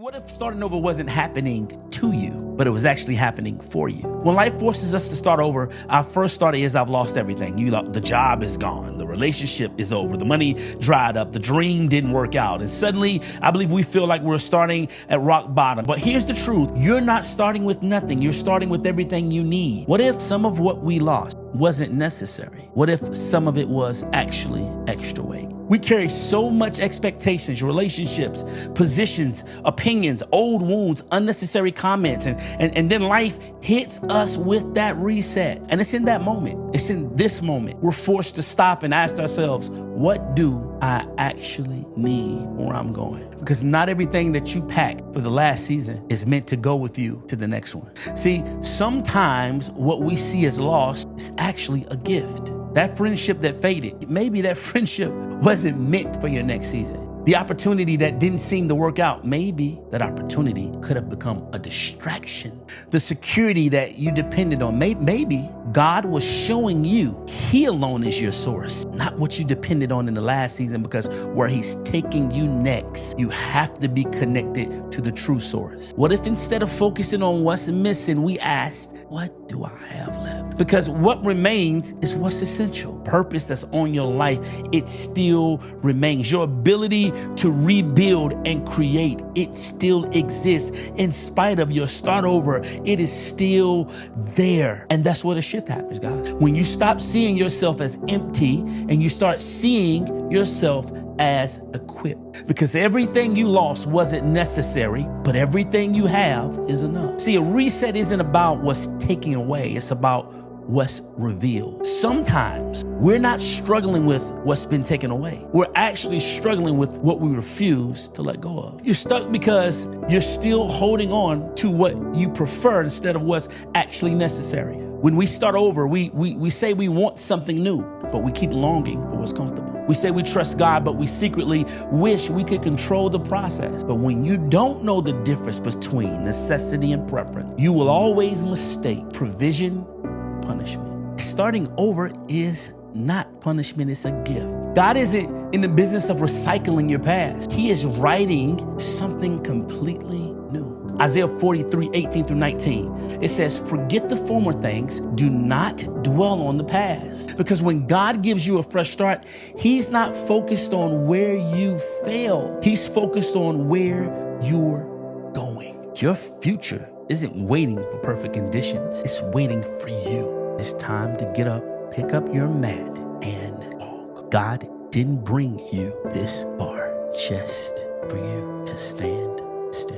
What if starting over wasn't happening to you, but it was actually happening for you? When life forces us to start over, our first thought is, I've lost everything. The job is gone. The relationship is over. The money dried up. The dream didn't work out. And suddenly, I believe we feel like we're starting at rock bottom. But here's the truth. You're not starting with nothing. You're starting with everything you need. What if some of what we lost wasn't necessary? What if some of it was actually extra weight? We carry so much expectations, relationships, positions, opinions, old wounds, unnecessary comments, and then life hits us with that reset. And it's in that moment. It's in this moment. We're forced to stop and ask ourselves, what do I actually need where I'm going? Because not everything that you pack for the last season is meant to go with you to the next one. See, sometimes what we see as lost is actually a gift. That friendship that faded, maybe that friendship wasn't meant for your next season. The opportunity that didn't seem to work out, maybe that opportunity could have become a distraction. The security that you depended on, maybe God was showing you He alone is your source, not what you depended on in the last season, because where He's taking you next, you have to be connected to the true source. What if instead of focusing on what's missing, we asked, what do I have left? Because what remains is what's essential. Purpose that's on your life, it still remains. Your ability to rebuild and create, it still exists. In spite of your start over, it is still there. And that's where the shift happens, guys. When you stop seeing yourself as empty and you start seeing yourself as equipped. Because everything you lost wasn't necessary, but everything you have is enough. See, a reset isn't about what's taken away. It's about what's revealed. Sometimes we're not struggling with what's been taken away. We're actually struggling with what we refuse to let go of. You're stuck because you're still holding on to what you prefer instead of what's actually necessary. When we start over, we say we want something new, but we keep longing for what's comfortable. We say we trust God, but we secretly wish we could control the process. But when you don't know the difference between necessity and preference, you will always mistake provision, punishment. Starting over is not punishment, it's a gift. God isn't in the business of recycling your past. He is writing something completely new. Isaiah 43:18-19. It says, forget the former things, do not dwell on the past. Because when God gives you a fresh start, He's not focused on where you failed. He's focused on where you're going. Your future isn't waiting for perfect conditions. It's waiting for you. It's time to get up, pick up your mat, and walk. God didn't bring you this far just for you to stand still.